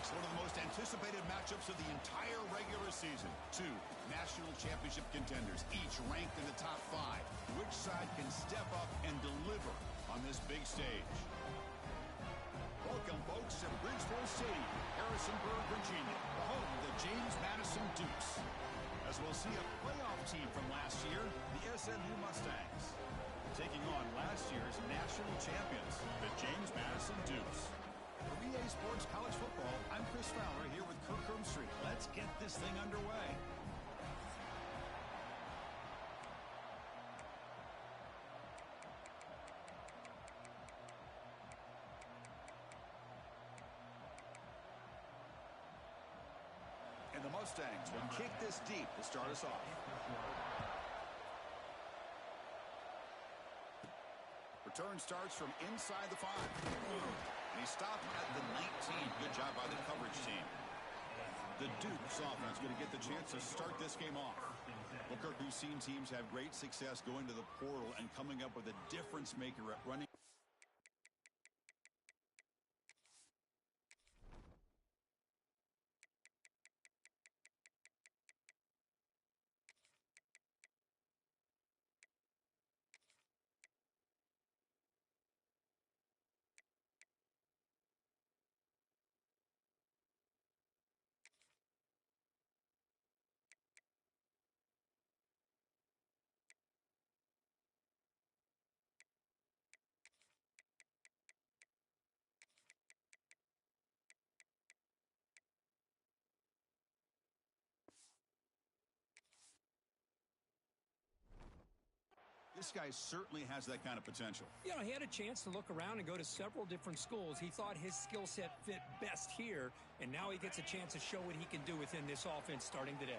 folks, one of the most anticipated matchups of the entire regular season. Two national championship contenders, each ranked in the top 5. Which side can step up and deliver on this big stage? Welcome, folks, to Bridgeport Stadium, Harrisonburg, Virginia, the home of the James Madison Dukes. As we'll see a playoff team from last year, the SMU Mustangs, taking on last year's national champions, the James Madison Dukes. For EA Sports College Football, I'm Chris Fowler here with Kirk Street. Let's get this thing underway. And the Mustangs will kick this deep to start us off. Return starts from inside the 5. And he stopped at the 19. Good job by the coverage team. The Dukes offense going to get the chance to start this game off. Well, Kirk, we've seen teams have great success going to the portal and coming up with a difference maker at running. This guy certainly has that kind of potential. You know, he had a chance to look around and go to several different schools. He thought his skill set fit best here, and now he gets a chance to show what he can do within this offense starting today.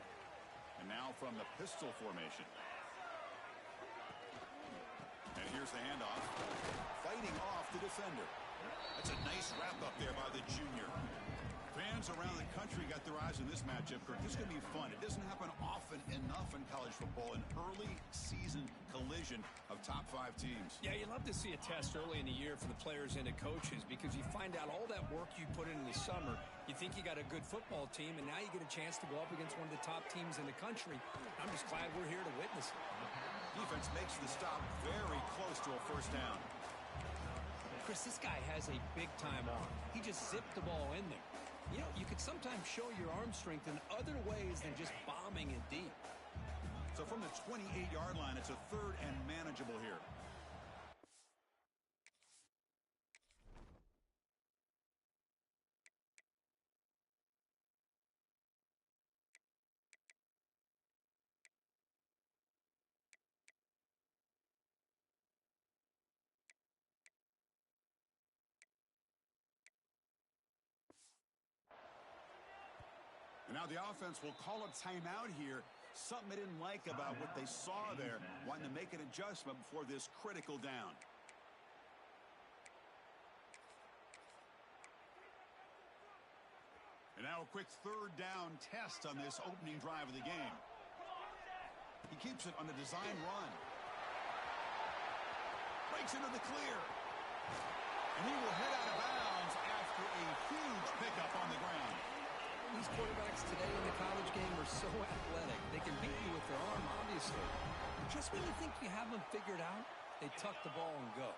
And now from the pistol formation. And here's the handoff. Fighting off the defender. That's a nice wrap up there by the junior. Fans around the country got their eyes on this matchup, Kirk. This is going to be fun. It doesn't happen often enough in college football, an early season collision of top 5 teams. Yeah, you love to see a test early in the year for the players and the coaches because you find out all that work you put in the summer. You think you got a good football team, and now you get a chance to go up against one of the top teams in the country. I'm just glad we're here to witness it. Defense makes the stop very close to a first down. Chris, this guy has a big-time arm. He just zipped the ball in there. You know, you could sometimes show your arm strength in other ways than just bombing it deep. So from the 28-yard line, it's a third and manageable here. And now the offense will call a timeout here. Something they didn't like about what they saw there. Wanting to make an adjustment before this critical down. And now a quick third down test on this opening drive of the game. He keeps it on the design run. Breaks into the clear. And he will head out of bounds after a huge pickup on the ground. These quarterbacks today in the college game are so athletic. They can beat you with their arm, obviously. But just when you think you have them figured out, they tuck the ball and go.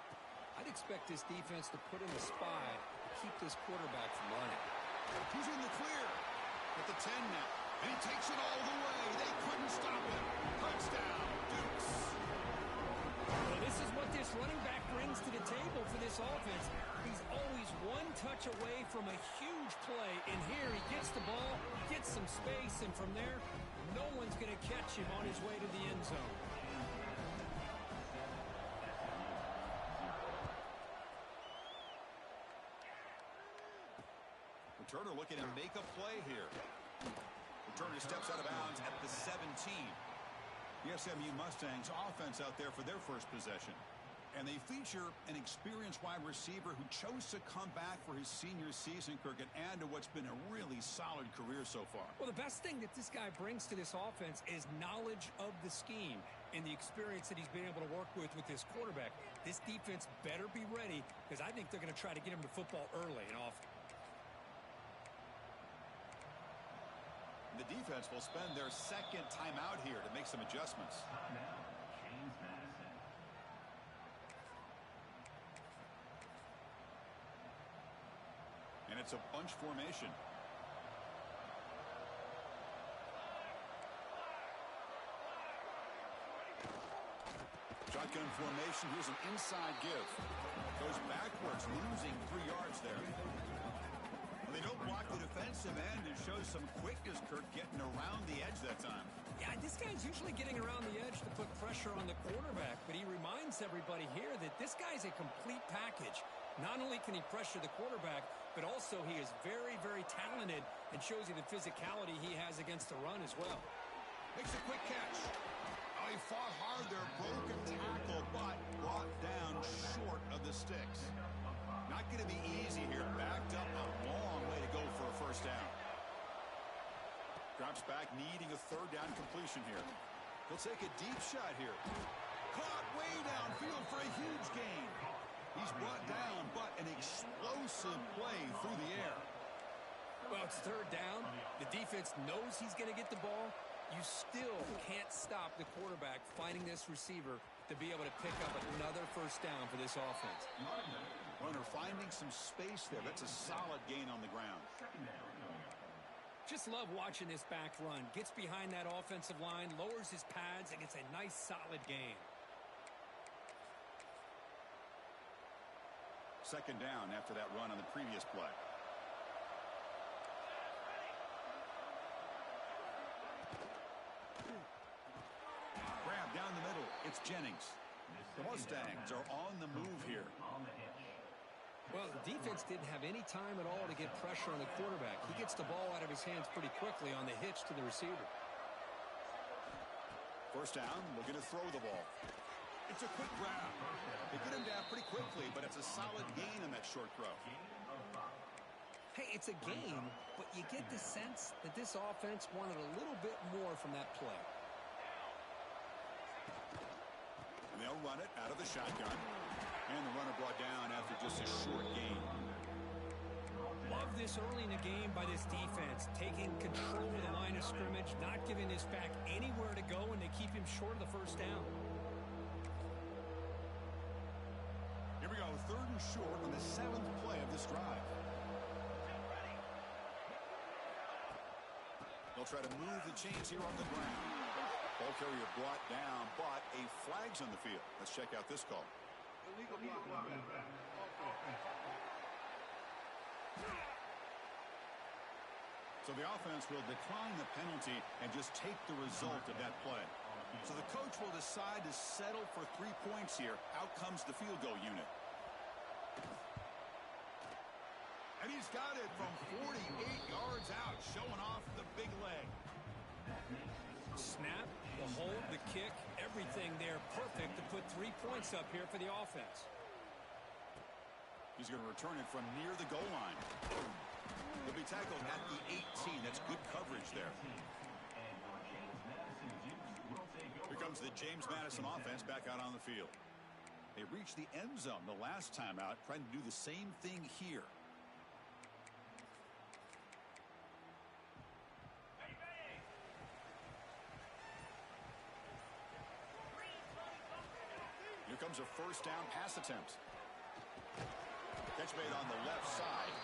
I'd expect this defense to put in a spy to keep this quarterback from running. He's in the clear at the 10 now. And he takes it all the way. They couldn't stop him. Touchdown, Dukes. Well, this is what this running back brings to the table for this offense. He's always one touch away from a huge play, and here he gets the ball, gets some space, and from there, no one's going to catch him on his way to the end zone. Returner looking to make a play here. Returner steps out of bounds at the 17. The SMU Mustangs offense out there for their first possession. And they feature an experienced wide receiver who chose to come back for his senior season, Kirk, and add to what's been a really solid career so far. Well, the best thing that this guy brings to this offense is knowledge of the scheme and the experience that he's been able to work with this quarterback. This defense better be ready because I think they're going to try to get him to football early and often. The defense will spend their second timeout here to make some adjustments. And it's a bunch formation. Shotgun formation. Here's an inside give. Goes backwards, losing 3 yards there. They don't block the defensive end and shows some quickness, Kirk, getting around the edge that time. Yeah, this guy's usually getting around the edge to put pressure on the quarterback, but he reminds everybody here that this guy's a complete package. Not only can he pressure the quarterback, but also he is very, very talented and shows you the physicality he has against the run as well. Makes a quick catch. Oh, he fought hard there, broken tackle, but brought down short of the sticks. Not going to be easy here. Backed up a long way to go for a first down. Drops back, needing a third down completion here. He'll take a deep shot here. Caught way downfield for a huge gain. He's brought down, but an explosive play through the air. Well, it's third down. The defense knows he's going to get the ball. You still can't stop the quarterback finding this receiver to be able to pick up another first down for this offense. Runner finding some space there. That's a solid gain on the ground. Just love watching this back run. Gets behind that offensive line, lowers his pads, and gets a nice solid gain. Second down after that run on the previous play. Grab down the middle. It's Jennings. The Mustangs are on the move here. Well, the defense didn't have any time at all to get pressure on the quarterback. He gets the ball out of his hands pretty quickly on the hitch to the receiver. First down, looking to throw the ball. It's a quick grab. They get him down pretty quickly, but it's a solid gain on that short throw. Hey, it's a gain, but you get the sense that this offense wanted a little bit more from that play. And they'll run it out of the shotgun. And the runner brought down after just a short gain. Love this early in the game by this defense, taking control of the line of scrimmage, not giving this back anywhere to go, and they keep him short of the first down. Here we go, third and short on the 7th play of this drive. They'll try to move the chains here on the ground. Ball carrier brought down, but a flag's on the field. Let's check out this call. Illegal block. So the offense will decline the penalty and just take the result of that play. So the coach will decide to settle for 3 points here. Out comes the field goal unit. And he's got it from 48 yards out, showing off the big leg. Snap, the hold, the kick, everything there perfect to put 3 points up here for the offense. He's going to return it from near the goal line. He'll be tackled at the 18. That's good coverage there. Here comes the James Madison offense back out on the field. They reached the end zone the last time out, trying to do the same thing here. Here comes a first down pass attempt. Catch made on the left side.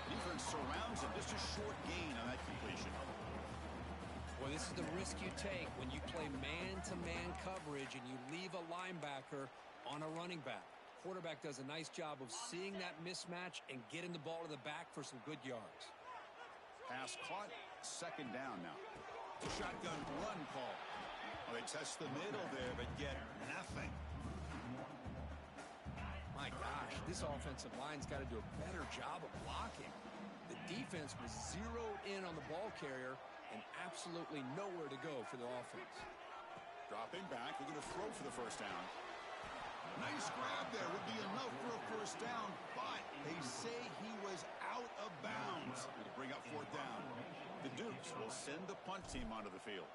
Defense surrounds him. Just a short gain on that completion. Well, this is the risk you take when you play man-to-man coverage and you leave a linebacker on a running back. Quarterback does a nice job of seeing that mismatch and getting the ball to the back for some good yards. Pass caught. Second down now. It's a shotgun run call. Well, they test the middle there, but get nothing. My gosh, this offensive line's got to do a better job of blocking. The defense was zeroed in on the ball carrier and absolutely nowhere to go for the offense. Dropping back, they're going to throw for the first down. Nice grab there, would be enough for a first down, but they say he was out of bounds. It'll bring up fourth down. The Dukes will send the punt team onto the field.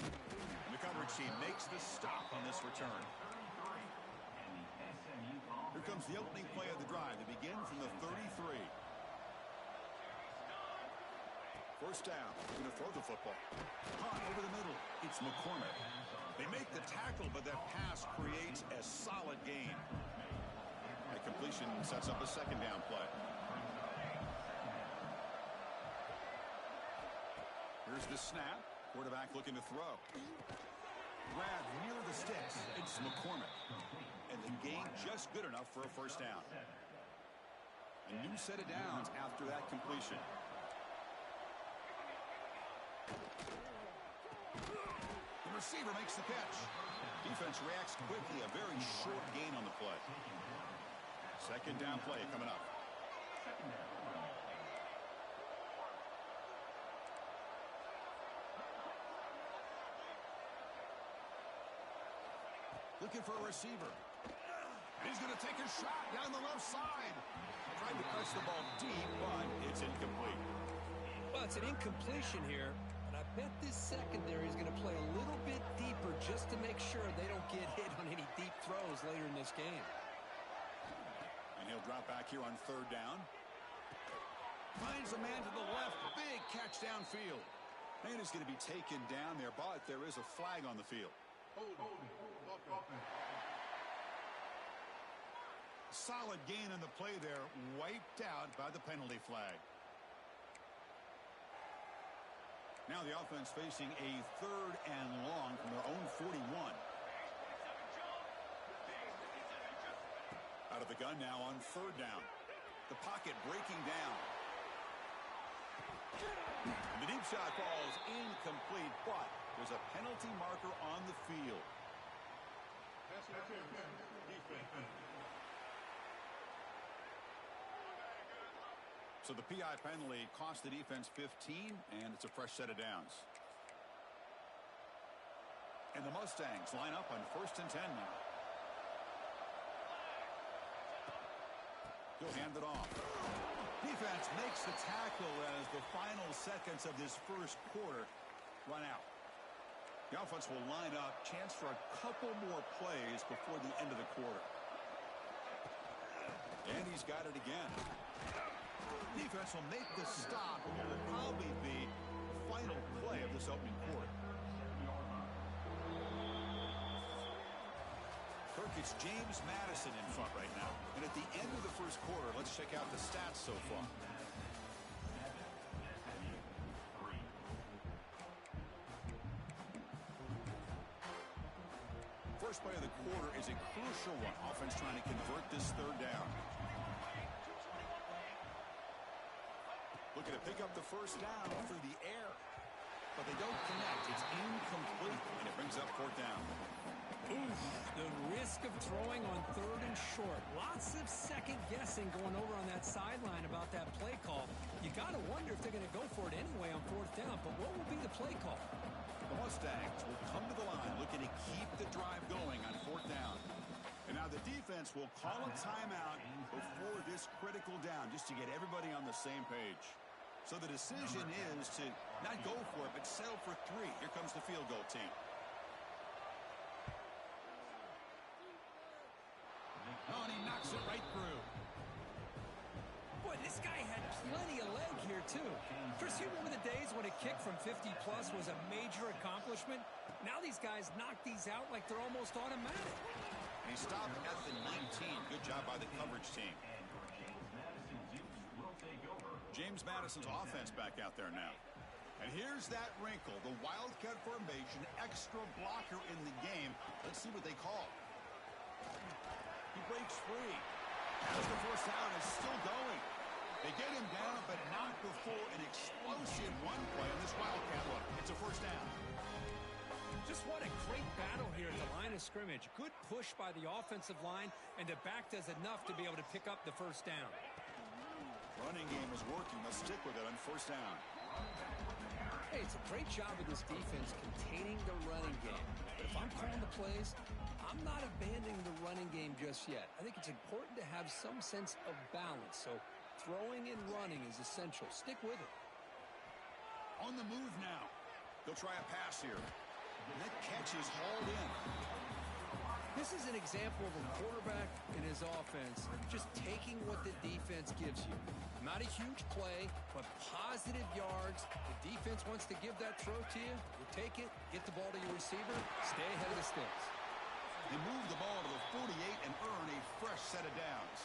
The coverage team makes the stop on this return. Here comes the opening play of the drive. They begin from the 33. First down. Going to throw the football. Hot over the middle. It's McCormick. They make the tackle, but that pass creates a solid gain. That completion sets up a second down play. Here's the snap. Quarterback looking to throw. Grab near the sticks. It's McCormick. And the gain just good enough for a first down. A new set of downs after that completion. The receiver makes the catch. Defense reacts quickly. A very short gain on the play. Second down play coming up. Looking for a receiver. He's going to take a shot down the left side. Trying to press the ball deep, but it's incomplete. Well, it's an incompletion here, but I bet this secondary is going to play a little bit deeper just to make sure they don't get hit on any deep throws later in this game. And he'll drop back here on third down. Finds a man to the left. Big catch downfield. Man is going to be taken down there, but there is a flag on the field. Solid gain in the play there, wiped out by the penalty flag. Now the offense facing a third and long from their own 41. Out of the gun now on third down. The pocket breaking down. And the deep shot falls incomplete, but there's a penalty marker on the field. So the PI penalty cost the defense 15, and it's a fresh set of downs. And the Mustangs line up on 1st and 10 now. He'll hand it off. Defense makes the tackle as the final seconds of this first quarter run out. The offense will line up. Chance for a couple more plays before the end of the quarter. And he's got it again. Defense will make the stop. It will probably be the final play of this opening quarter. Kirk, it's James Madison in front right now. And at the end of the first quarter, let's check out the stats so far. First play of the quarter is a crucial one. Offense trying to convert this third down. Looking to pick up the first down through the air. But they don't connect. It's incomplete. And it brings up fourth down. Oof, the risk of throwing on third and short. Lots of second guessing going over on that sideline about that play call. You got to wonder if they're going to go for it anyway on fourth down. But what will be the play call? The Mustangs will come to the line looking to keep the drive going on fourth down. And now the defense will call a timeout before this critical down just to get everybody on the same page. So the decision is to not go for it, but settle for 3. Here comes the field goal team. Oh, and he knocks it right through. Boy, this guy had plenty of leg here, too. Chris, you remember the days when a kick from 50-plus was a major accomplishment? Now these guys knock these out like they're almost automatic. And he stopped at the 19. Good job by the coverage team. James Madison's offense back out there now. And here's that wrinkle, the Wildcat formation, extra blocker in the game. Let's see what they call. He breaks free. As the first down is still going. They get him down, but not before an explosive run play on this Wildcat look. It's a first down. Just what a great battle here at the line of scrimmage. Good push by the offensive line, and the back does enough to be able to pick up the first down. Running game is working. They'll stick with it on first down. Hey, it's a great job of this defense containing the running game. But if I'm calling the plays, I'm not abandoning the running game just yet. I think it's important to have some sense of balance. So throwing and running is essential. Stick with it. On the move now. They'll try a pass here. And that catch is hauled in. This is an example of a quarterback and his offense just taking what the defense gives you. Not a huge play, but positive yards. The defense wants to give that throw to you. You take it, get the ball to your receiver, stay ahead of the sticks. They move the ball to the 48 and earn a fresh set of downs.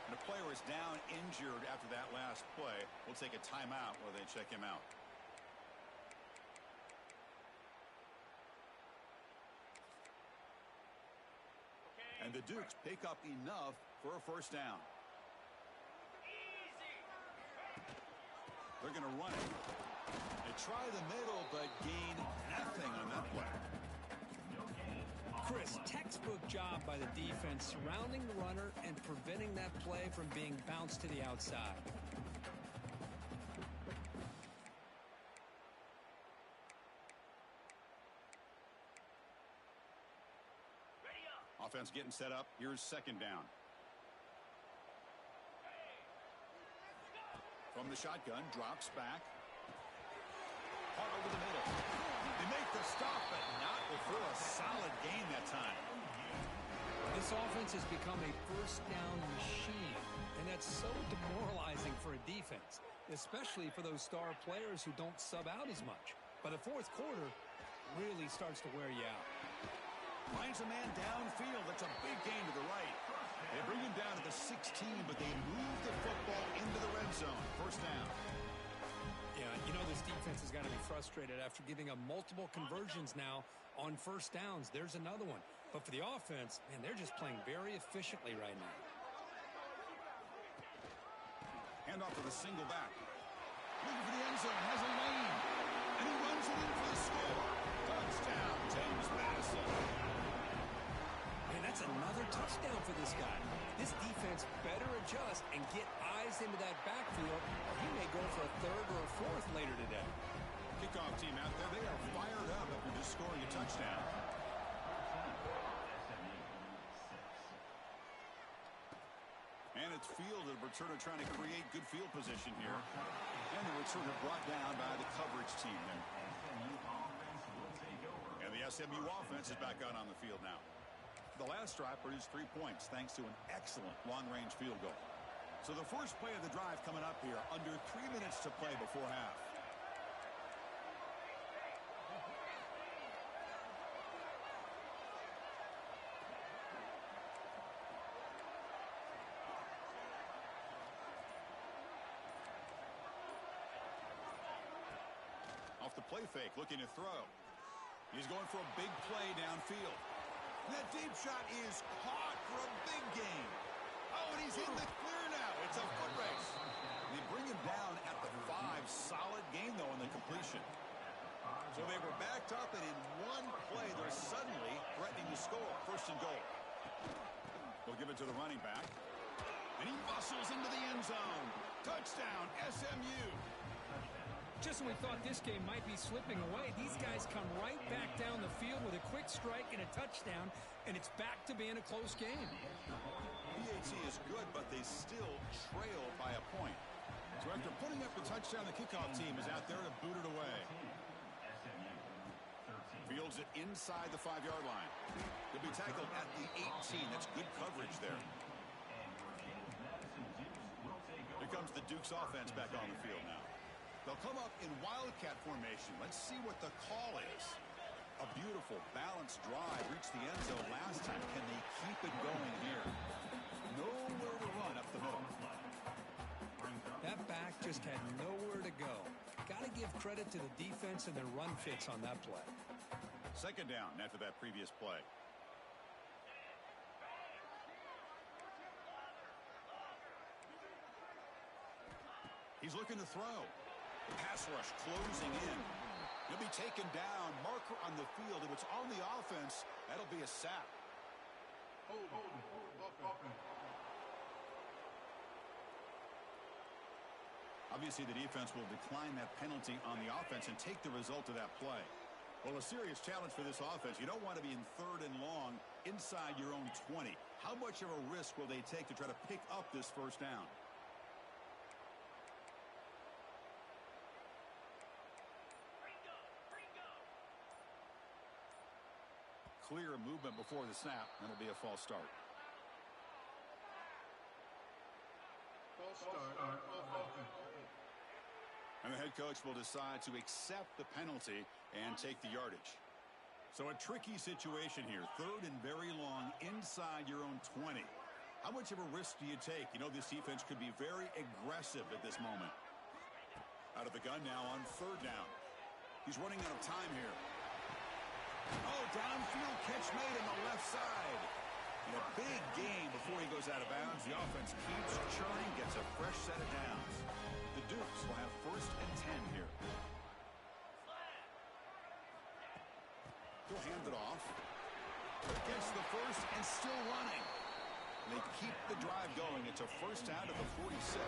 And a player is down injured after that last play. We'll take a timeout while they check him out. And the Dukes pick up enough for a first down. They're going to run it. They try the middle, but gain nothing on that play. Chris, textbook job by the defense surrounding the runner and preventing that play from being bounced to the outside. Offense getting set up. Here's second down. From the shotgun, drops back. Hard over the middle. They make the stop, but not before a solid gain that time. This offense has become a first down machine, and that's so demoralizing for a defense, especially for those star players who don't sub out as much. By the fourth quarter, really starts to wear you out. Finds a man downfield. That's a big gain to the right. They bring him down to the 16, but they move the football into the red zone. First down. Yeah, you know this defense has got to be frustrated after giving up multiple conversions now on first downs. There's another one. But for the offense, man, they're just playing very efficiently right now. Hand off to the single back. Looking for the end zone. Has a lane. And he runs it in for the score. Touchdown, James Madison. Man, that's another touchdown for this guy. This defense better adjust and get eyes into that backfield, or he may go for a third or a fourth later today. Kickoff team out there. They are fired up after just scoring a touchdown. And it's field. The returner trying to create good field position here. And the returner brought down by the coverage team there. And the SMU offense is back out on the field now. The last drive produced 3 points thanks to an excellent long-range field goal. So the first play of the drive coming up here, under 3 minutes to play before half. Off the play fake, looking to throw. He's going for a big play downfield. That deep shot is caught for a big gain. Oh, and he's in the clear now. It's a foot race. They bring him down at the 5. Solid gain, though, in the completion. So they were backed up, and in one play, they're suddenly threatening to score. First and goal. They'll give it to the running back. And he bustles into the end zone. Touchdown, SMU. Just when we thought this game might be slipping away, these guys come right back down the field with a quick strike and a touchdown, and it's back to being a close game. PAT is good, but they still trail by a point. So after putting up the touchdown, the kickoff team is out there to boot it away. Fields it inside the 5-yard line. He'll be tackled at the 18. That's good coverage there. Here comes the Dukes offense back on the field now. They'll come up in Wildcat formation. Let's see what the call is. A beautiful, balanced drive. Reached the end zone last time. Can they keep it going here? Nowhere to run up the middle. That back just had nowhere to go. Got to give credit to the defense and their run fits on that play. Second down after that previous play. He's looking to throw. Pass rush closing in. He'll be taken down. Marker on the field. If it's on the offense, that'll be a sack. Obviously, the defense will decline that penalty on the offense and take the result of that play. Well, a serious challenge for this offense. You don't want to be in 3rd and long inside your own 20. How much of a risk will they take to try to pick up this first down? clear movement before the snap, and it'll be a false start. False start. And the head coach will decide to accept the penalty and take the yardage. So a tricky situation here. 3rd and very long inside your own 20. How much of a risk do you take? You know, this defense could be very aggressive at this moment. Out of the gun now on 3rd down. He's running out of time here. Oh, downfield catch made on the left side. And a big gain before he goes out of bounds. The offense keeps churning, gets a fresh set of downs. The Dukes will have 1st and 10 here. He'll hand it off. Gets the first and still running. They keep the drive going. It's a 1st down at the 46.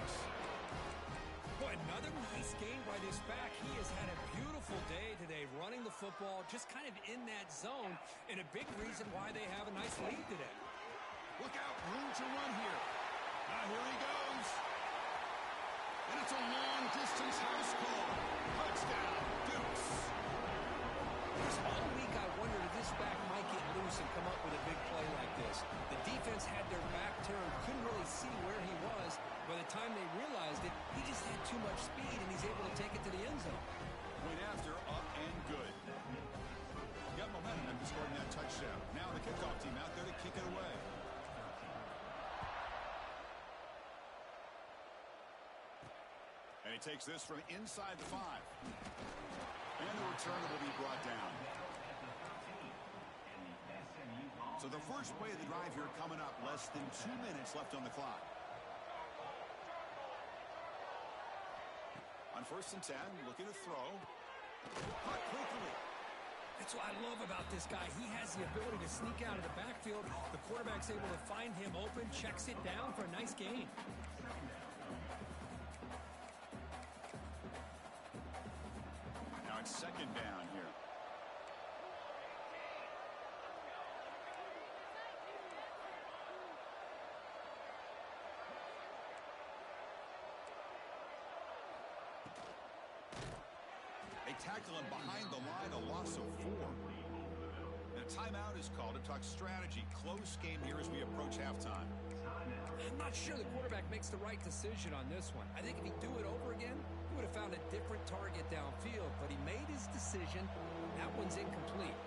Boy, another nice game by this back. He has had a beautiful day today running the football, just kind of in that zone, and a big reason why they have a nice lead today. Look out, room to run here. Here he goes. And it's a long-distance house call. Touchdown, Dukes. All week I wondered if this back might get loose and come up with a big play like this. The defense had their back turned, couldn't really see where he was. By the time they realized it, he just had too much speed, and he's able to take it to the end zone. Point after, up and good. Got momentum after scoring that touchdown. Now the kickoff team out there to kick it away. And he takes this from inside the 5. And the returner will be brought down. So the first play of the drive here coming up. Less than 2 minutes left on the clock. On 1st and 10, looking to throw. Caught quickly. That's what I love about this guy. He has the ability to sneak out of the backfield. The quarterback's able to find him open, checks it down for a nice gain. Now it's 2nd down here. Tackle him behind the line, a loss of 4. And a timeout is called to talk strategy. Close game here as we approach halftime. I'm not sure the quarterback makes the right decision on this one. I think if he'd do it over again, he would have found a different target downfield, but he made his decision. That one's incomplete.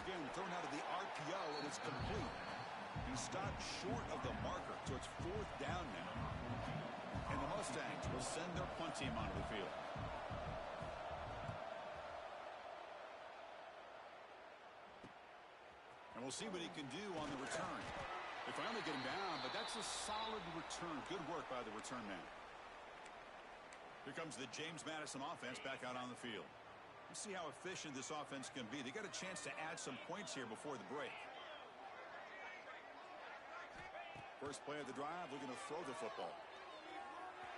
Again, thrown out of the RPO, and it's complete. He stopped short of the marker, so it's 4th down now. And the Mustangs will send their punt team onto the field. And we'll see what he can do on the return. They finally get him down, but that's a solid return. Good work by the return man. Here comes the James Madison offense back out on the field. Let's see how efficient this offense can be. They got a chance to add some points here before the break. First play of the drive, looking to throw the football.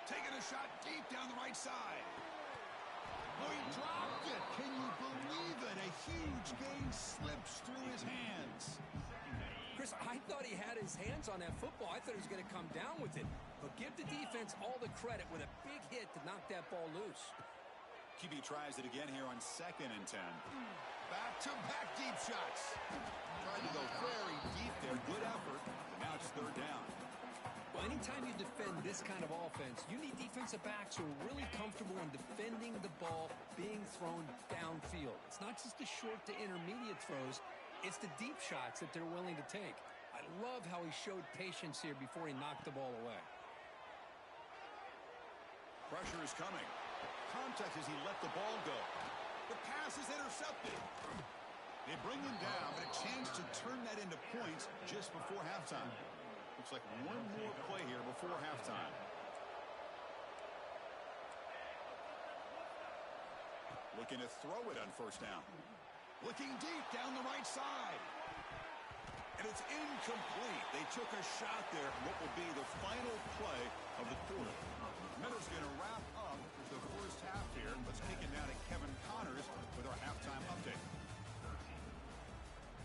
Taking a shot deep down the right side. Oh, he dropped it. Can you believe it? A huge gain slips through his hands. Chris, I thought he had his hands on that football. I thought he was going to come down with it. But give the defense all the credit with a big hit to knock that ball loose. QB tries it again here on 2nd and 10. Back-to-back deep shots. Trying to go very deep there. Good effort. But now it's 3rd down. Well, anytime you defend this kind of offense, you need defensive backs who are really comfortable in defending the ball being thrown downfield. It's not just the short to intermediate throws. It's the deep shots that they're willing to take. I love how he showed patience here before he knocked the ball away. Pressure is coming. Contact as he let the ball go. The pass is intercepted. They bring him down, but a chance to turn that into points just before halftime. Looks like one more play here before halftime. Looking to throw it on 1st down. Looking deep down the right side. And it's incomplete. They took a shot there. What will be the final play of the quarter. Meadow's going to wrap up the first half here. Let's kick it down to Kevin Connors with our halftime update.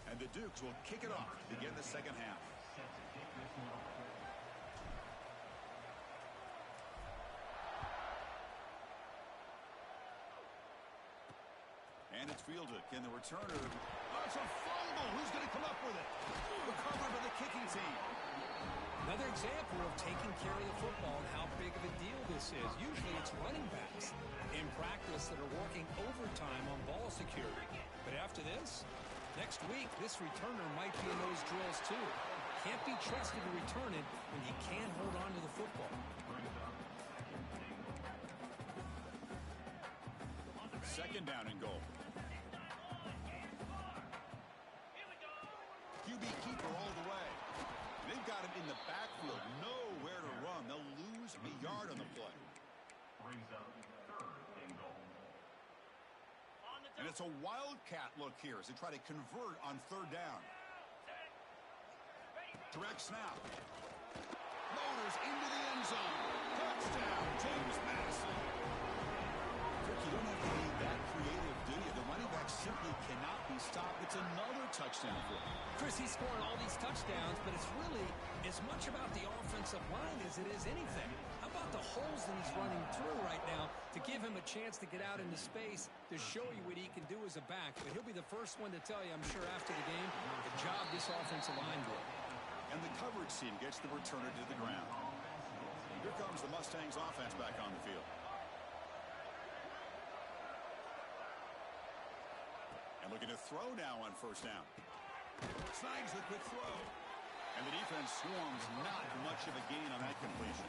And the Dukes will kick it off to begin the 2nd half. And it's fielded. Can the returner... Oh, it's a fumble. Who's going to come up with it? Recovered by the kicking team. Another example of taking care of the football and how big of a deal this is. Usually it's running backs in practice that are working overtime on ball security. But after this, next week, this returner might be in those drills too. Can't be trusted to return it when you can't hold on to the football. Second down and goal. QB keeper all the way. They've got him in the backfield. Nowhere to run. They'll lose a yard on the play. And it's a wildcat look here as they try to convert on third down. Direct snap. Motors into the end zone. Touchdown, James Madison. Rick, you don't have to be that creative, do you? The running back simply cannot be stopped. It's another touchdown for him. Chris, he's scoring all these touchdowns, but it's really as much about the offensive line as it is anything. How about the holes that he's running through right now to give him a chance to get out into space to show you what he can do as a back? But he'll be the first one to tell you, I'm sure, after the game, the job this offensive line did. And the coverage team gets the returner to the ground. Here comes the Mustangs offense back on the field. And looking to throw now on first down. Snags the quick throw. And the defense swarms. Not much of a gain on that completion.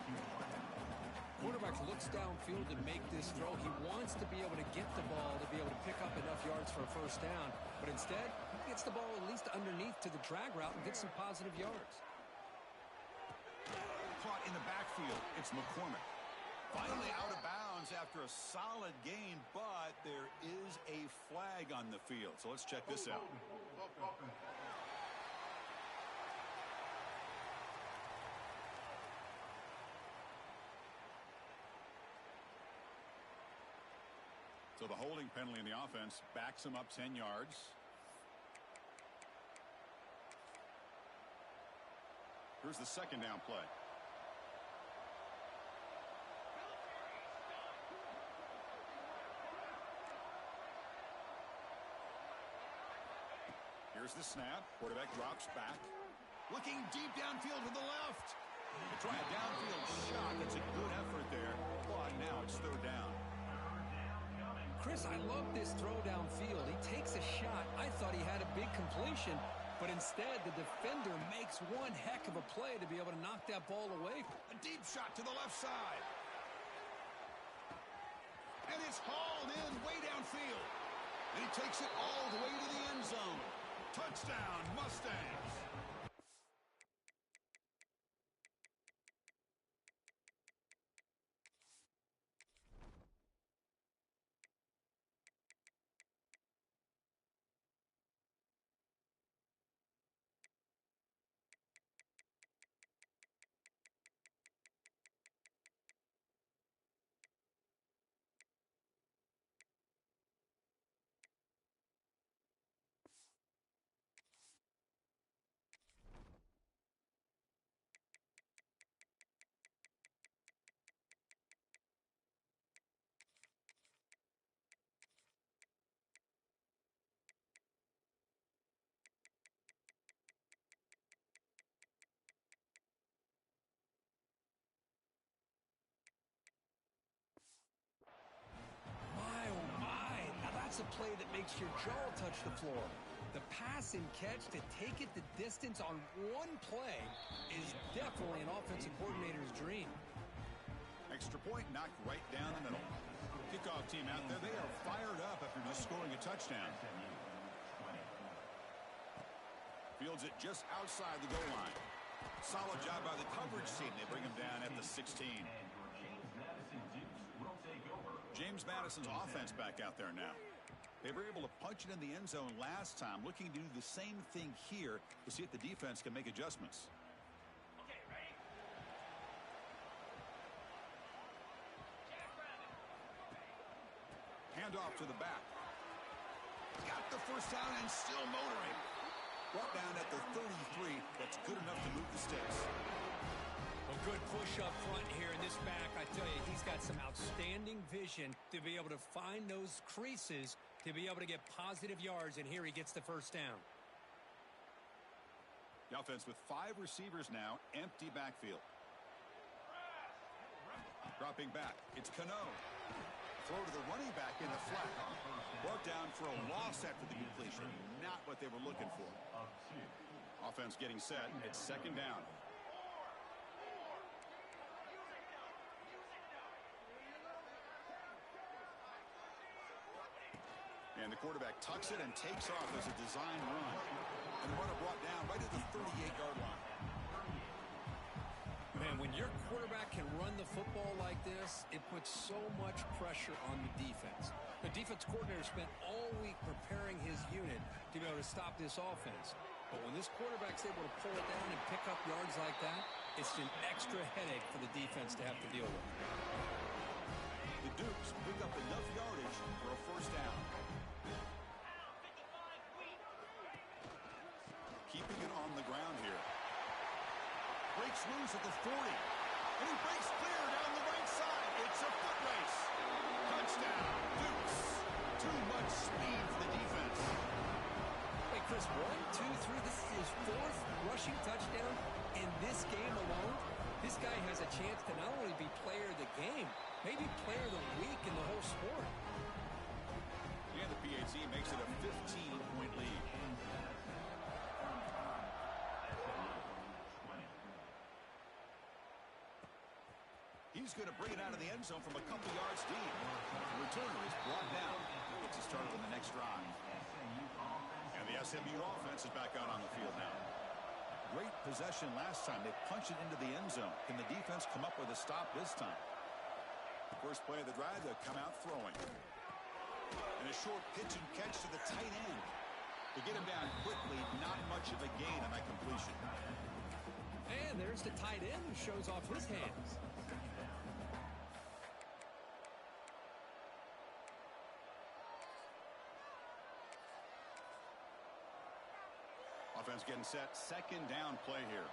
Quarterback looks downfield to make this throw. He wants to be able to get the ball to be able to pick up enough yards for a first down. But instead, he gets the ball at least underneath to the drag route and gets some positive yards. Caught in the backfield. It's McCormick. Finally out of bounds after a solid gain, but there is a flag on the field. So let's check this out. So the holding penalty in the offense backs him up 10 yards. Here's the second down play. Here's the snap. Quarterback drops back. Looking deep downfield to the left. They try a downfield shot. That's a good effort there. But now it's third down. Chris, I love this throw downfield. He takes a shot. I thought he had a big completion, but instead the defender makes one heck of a play to be able to knock that ball away. A deep shot to the left side. And it's hauled in way downfield. And he takes it all the way to the end zone. Touchdown, Mustangs. A play that makes your jaw touch the floor. The pass and catch to take it the distance on one play is definitely an offensive coordinator's dream. Extra point knocked right down the middle. Kickoff team out there, they are fired up after just scoring a touchdown. Fields it just outside the goal line. Solid job by the coverage team. They bring him down at the 16. James Madison's offense back out there now. They were able to punch it in the end zone last time, looking to do the same thing here to see if the defense can make adjustments. Okay, ready? Handoff to the back. Got the first down and still motoring. Brought down at the 33. That's good enough to move the sticks. A good push up front here in this back. I tell you, he's got some outstanding vision to be able to find those creases to be able to get positive yards, and here he gets the first down. The offense with 5 receivers now, empty backfield. Dropping back, it's Cano. Throw to the running back in the flat. Brought down for a loss after the completion. Not what they were looking for. Offense getting set. It's second down. And the quarterback tucks it and takes off as a design run. And the runner brought down right at the 38-yard line. Man, when your quarterback can run the football like this, it puts so much pressure on the defense. The defense coordinator spent all week preparing his unit to be able to stop this offense. But when this quarterback's able to pull it down and pick up yards like that, it's an extra headache for the defense to have to deal with. The Dukes pick up enough yardage for a first down. Keeping it on the ground here. Breaks loose at the 40. And he breaks clear down the right side. It's a foot race. Touchdown, Dukes. Too much speed for the defense. Hey, Chris, 1, 2, 3. This is his 4th rushing touchdown in this game alone. This guy has a chance to not only be player of the game, maybe player of the week in the whole sport. And the PAT makes it a 15-point lead. He's going to bring it out of the end zone from a couple yards deep. The returner is brought down. Gets it started on the next drive. And the SMU offense is back out on the field now. Great possession last time. They punch it into the end zone. Can the defense come up with a stop this time? First play of the drive, they'll come out throwing. And a short pitch and catch to the tight end. To get him down quickly, not much of a gain on that completion. And there's the tight end who shows off his hands. Offense getting set. Second down play here.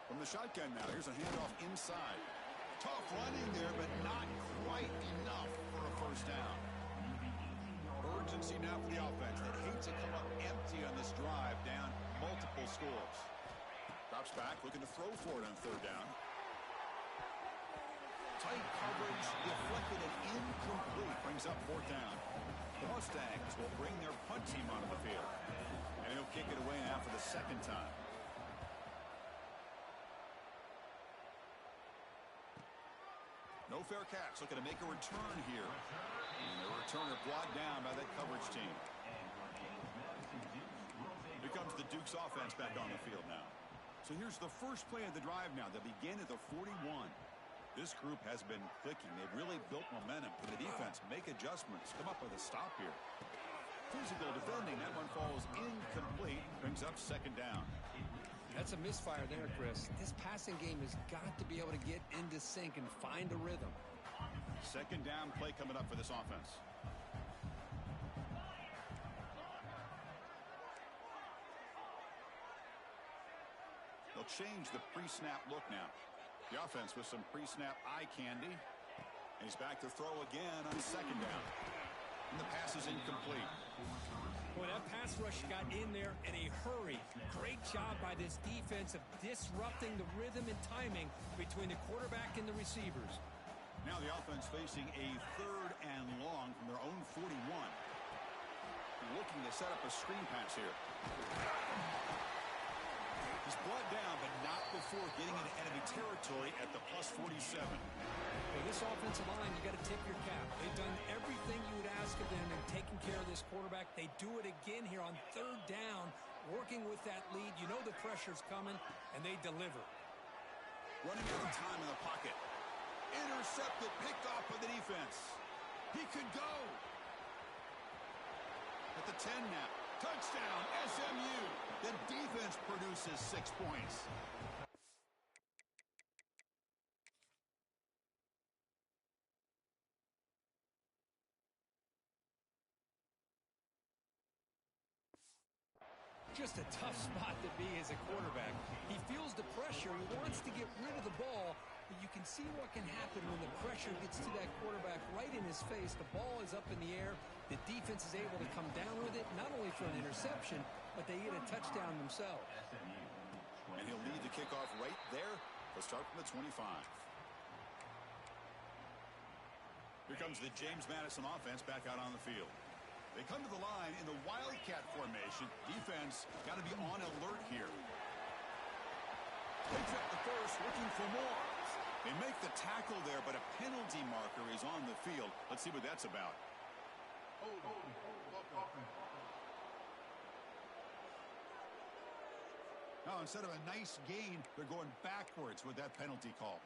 From the shotgun now. Here's a handoff inside. Tough running there, but not quite enough for a first down. Urgency now for the offense. That hates to come up empty on this drive, down multiple scores. Drops back, looking to throw for it on third down. Tight coverage, deflected and incomplete. Brings up fourth down. The Mustangs will bring their punt team onto the field. And he'll kick it away now for the second time. No fair catch. Looking to make a return here. And the returner brought down by that coverage team. Here comes the Dukes offense back on the field now. So here's the first play of the drive now. They begin at the 41. This group has been clicking. They've really built momentum. Can the defense make adjustments? Come up with a stop here. Physical defending. That one falls incomplete. Brings up second down. That's a misfire there, Chris. This passing game has got to be able to get into sync and find a rhythm. Second down play coming up for this offense. They'll change the pre-snap look now. The offense with some pre-snap eye candy. And he's back to throw again on second down. And the pass is incomplete. Boy, that pass rush got in there in a hurry. Great job by this defense of disrupting the rhythm and timing between the quarterback and the receivers. Now the offense facing a third and long from their own 41. Looking to set up a screen pass here. He's brought down, but not before getting into enemy territory at the plus 47. Well, this offensive line, you got to tip your cap. They've done everything you would ask of them in taking care of this quarterback. They do it again here on third down, working with that lead. You know the pressure's coming, and they deliver. Running out of time in the pocket. Intercepted, picked off by the defense. He could go. At the 10 now. Touchdown, SMU. The defense produces 6 points. Just a tough spot to be as a quarterback. He feels the pressure. He wants to get rid of the ball, But you can see what can happen when the pressure gets to that quarterback right in his face. The ball is up in the air. The defense is able to come down with it, not only for an interception, but they get a touchdown themselves. And he'll lead the kickoff right there. They'll start from the 25. Here comes the James Madison offense back out on the field. They come to the line in the Wildcat formation. Defense got to be on alert here. They trip the first, looking for more. They make the tackle there, but a penalty marker is on the field. Let's see what that's about. Now, instead of a nice gain, they're going backwards with that penalty call.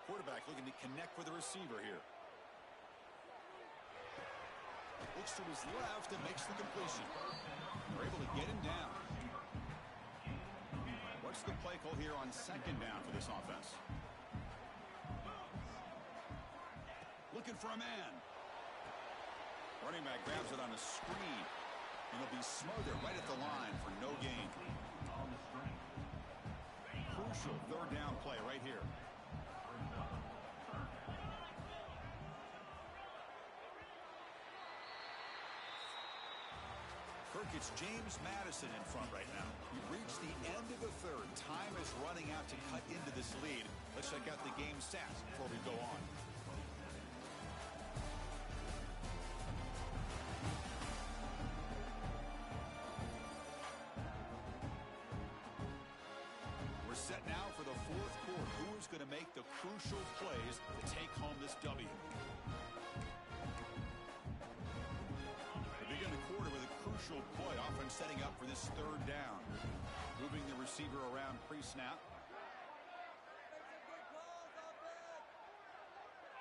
Quarterback looking to connect with the receiver here. Looks to his left and makes the completion. They're able to get him down. What's the play call here on second down for this offense? Looking for a man. Running back grabs it on a screen. And he'll be smothered right at the line for no gain. Crucial third down play right here. It's James Madison in front right now. We've reached the end of the third. Time is running out to cut into this lead. Let's check out the game stats before we go on. We're set now for the fourth quarter. Who is going to make the crucial plays to take home this W? Play, often setting up for this third down. Moving the receiver around pre-snap.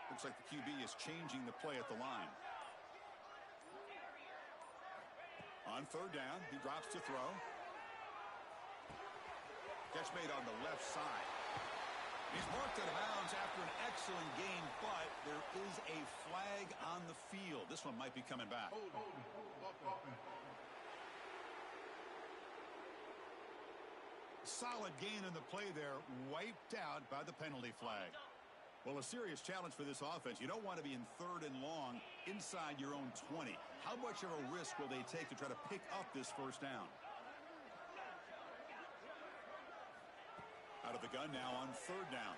Looks like the QB is changing the play at the line. On third down, he drops to throw. Catch made on the left side. He's marked out of bounds after an excellent gain, but there is a flag on the field. This one might be coming back. Solid gain in the play there, wiped out by the penalty flag. Well, a serious challenge for this offense. You don't want to be in third and long inside your own 20. How much of a risk will they take to try to pick up this first down? Out of the gun now on third down.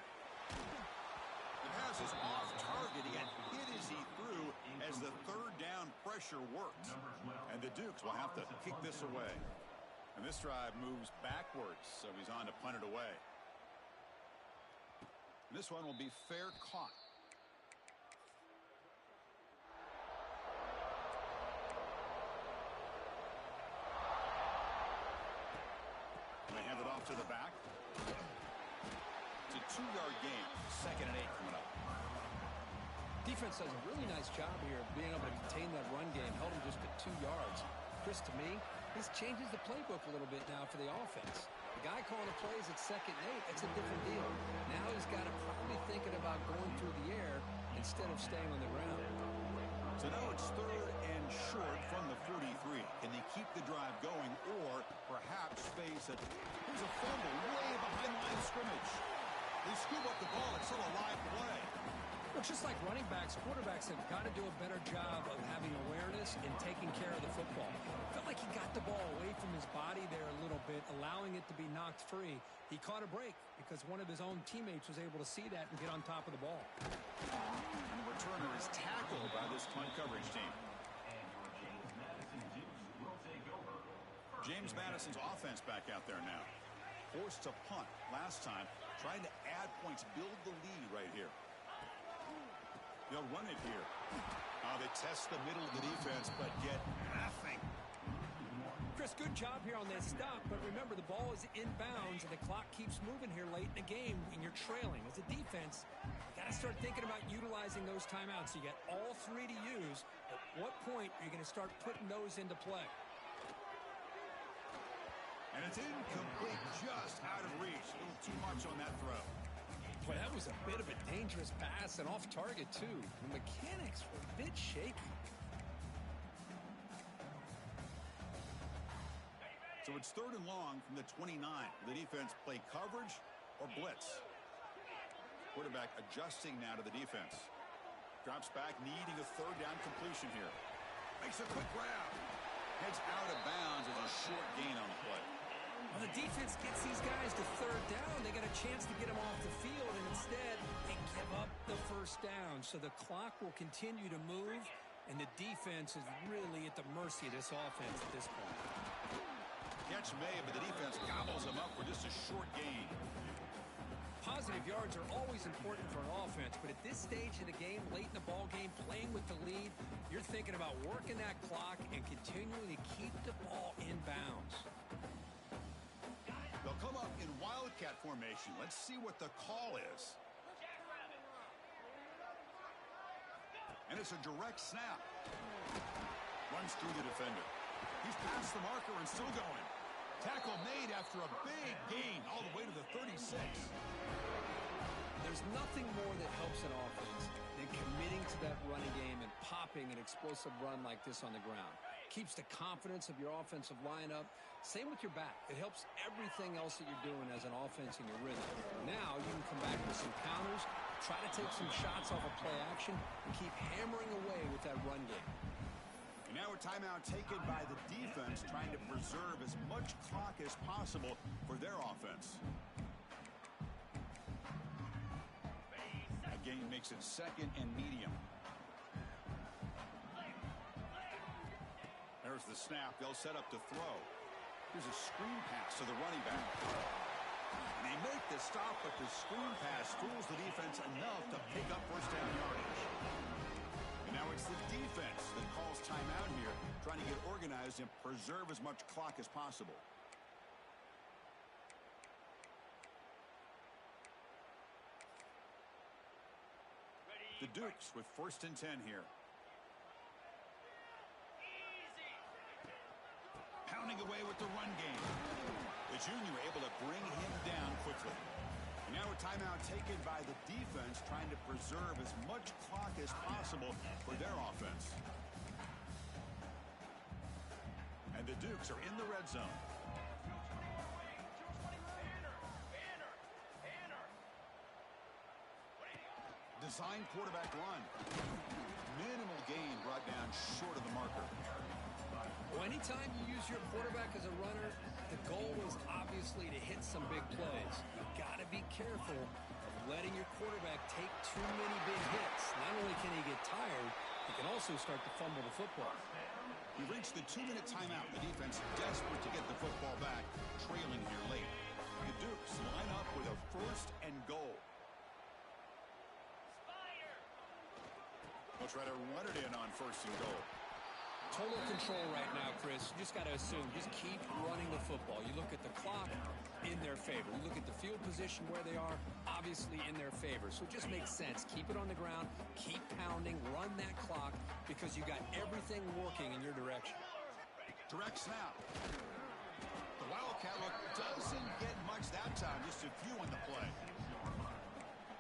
The pass is off target. He got hit as he threw as the third down pressure worked. And the Dukes will have to kick this away. And this drive moves backwards, so he's on to punt it away. And this one will be fair caught. And they hand it off to the back. It's a 2-yard gain. 2nd and 8 coming up. Defense does a really nice job here of being able to contain that run game. Held him just at 2 yards. Chris, to me, this changes the playbook a little bit now for the offense. The guy calling the plays at 2nd and 8, that's a different deal. Now he's got to probably thinking about going through the air instead of staying on the ground. So now it's 3rd and short from the 43. Can they keep the drive going or perhaps face it? Here's a fumble way behind the line of scrimmage. They scoop up the ball. It's still a live play. Well, just like running backs, quarterbacks have got to do a better job of having awareness and taking care of the football. Felt like he got the ball away from his body there a little bit, allowing it to be knocked free. He caught a break because one of his own teammates was able to see that and get on top of the ball. And the returner is tackled by this punt coverage team. James Madison's offense back out there now. Forced to punt last time, trying to add points, build the lead right here. They'll run it here. They test the middle of the defense, but get nothing. Chris, good job here on that stop, but remember, the ball is inbounds, and the clock keeps moving here late in the game, and you're trailing. As a defense, you got to start thinking about utilizing those timeouts. You got all 3 to use. At what point are you going to start putting those into play? And it's incomplete, just out of reach. A little too much on that throw. Boy, that was a bit of a dangerous pass and off target, too. The mechanics were a bit shaky. So it's 3rd and long from the 29. The defense play coverage or blitz. Quarterback adjusting now to the defense. Drops back, needing a 3rd down completion here. Makes a quick grab. Heads out of bounds as a short gain on the play. Well, the defense gets these guys to 3rd down. They got a chance to get them off the field, and instead they give up the 1st down. So the clock will continue to move, and the defense is really at the mercy of this offense at this point. Catch made, but the defense gobbles him up for just a short gain. Positive yards are always important for an offense, but at this stage of the game, late in the ball game, playing with the lead, you're thinking about working that clock and continuing to keep the ball in bounds. They'll come up in wildcat formation. Let's see what the call is. And it's a direct snap. Runs through the defender. He's past the marker and still going. Tackle made after a big gain all the way to the 36. There's nothing more that helps an offense than committing to that running game and popping an explosive run like this on the ground. Keeps the confidence of your offensive lineup. Same with your back. It helps everything else that you're doing as an offense in your rhythm. Now you can come back with some counters, try to take some shots off of play action, and keep hammering away with that run game. And now a timeout taken by the defense, trying to preserve as much clock as possible for their offense. That gain makes it 2nd and medium. There's the snap. They'll set up to throw. Here's a screen pass to the running back. And they make the stop, but the screen pass fools the defense enough to pick up 1st down yardage. And now it's the defense that calls timeout here, trying to get organized and preserve as much clock as possible. The Dukes with 1st and 10 here. Pounding away with the run game. The junior able to bring him down quickly. And now a timeout taken by the defense, trying to preserve as much clock as possible for their offense. And the Dukes are in the red zone. Design quarterback run. Minimal gain brought down short of the marker. Well, anytime you use your quarterback as a runner, the goal is obviously to hit some big plays. You've got to be careful of letting your quarterback take too many big hits. Not only can he get tired, he can also start to fumble the football. We reached the 2-minute timeout. The defense desperate to get the football back, trailing here late. The Dukes line up with a 1st and goal. They'll try to run it in on 1st and goal. Total control right now, Chris. You just got to assume. Just keep running the football. You look at the clock, in their favor. You look at the field position where they are, obviously in their favor. So it just makes sense. Keep it on the ground. Keep pounding. Run that clock because you got everything working in your direction. Direct snap. The Wildcat look doesn't get much that time. Just a few on the play.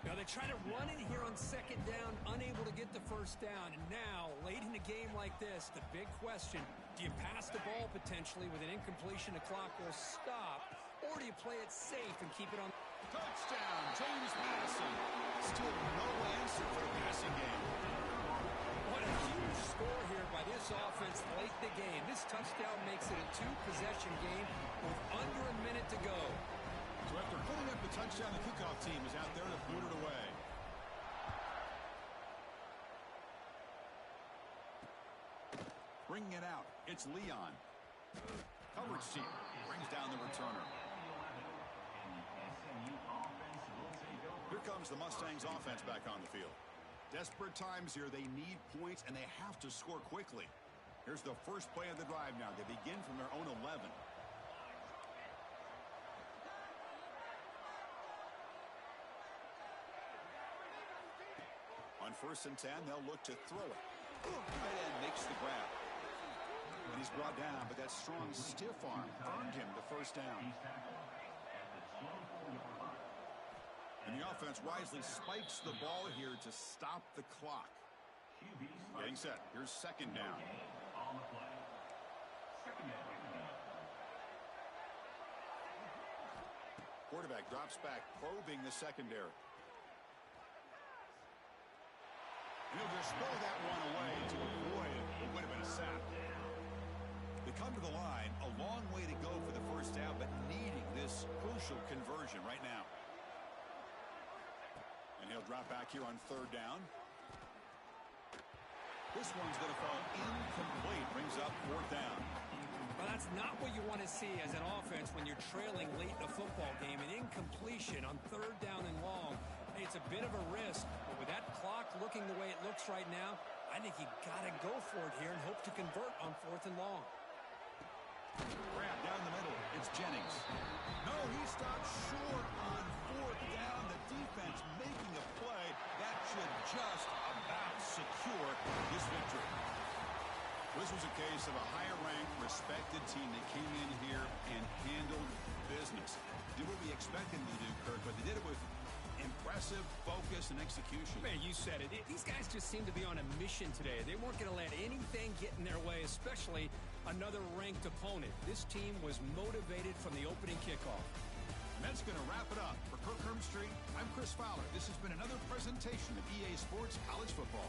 Now they try to run it here on 2nd down, unable to get the 1st down. And now, late in a game like this, the big question, do you pass the ball potentially with an incompletion? The clock will stop. Or do you play it safe and keep it on? Touchdown, James Madison. Still no answer for the passing game. What a huge score here by this offense late in the game. This touchdown makes it a 2-possession game with under a minute to go. So after putting up the touchdown, the kickoff team is out there to boot it away. Bringing it out, it's Leon. Coverage team brings down the returner. Here comes the Mustangs offense back on the field. Desperate times here. They need points, and they have to score quickly. Here's the first play of the drive now. They begin from their own 11. On 1st and 10, they'll look to throw it. Tight end makes the grab. And he's brought down, but that strong stiff arm earned him the 1st down. And And the offense wisely spikes the ball here to stop the clock. Getting set. Here's second down. Quarterback drops back, probing the secondary. And he'll just throw that one away to avoid what would have been a sack. They come to the line, a long way to go for the first down, but needing this crucial conversion right now. And he'll drop back here on third down. This one's going to fall incomplete. Brings up fourth down. Well, that's not what you want to see as an offense when you're trailing late in a football game. An incompletion on third down and long. Hey, it's a bit of a risk, but with that clock looking the way it looks right now, I think you got to go for it here and hope to convert on fourth and long. Grab down the middle. It's Jennings. No, he stopped short on fourth down. The defense making a play that should just about secure this victory. This was a case of a higher-ranked, respected team that came in here and handled business. Did what we expected them to do, Kirk, but they did it with impressive focus and execution. Man, you said it. These guys just seem to be on a mission today. They weren't going to let anything get in their way, especially another ranked opponent. This team was motivated from the opening kickoff. And that's going to wrap it up. For Kirk Hermstreet, I'm Chris Fowler. This has been another presentation of EA Sports College Football.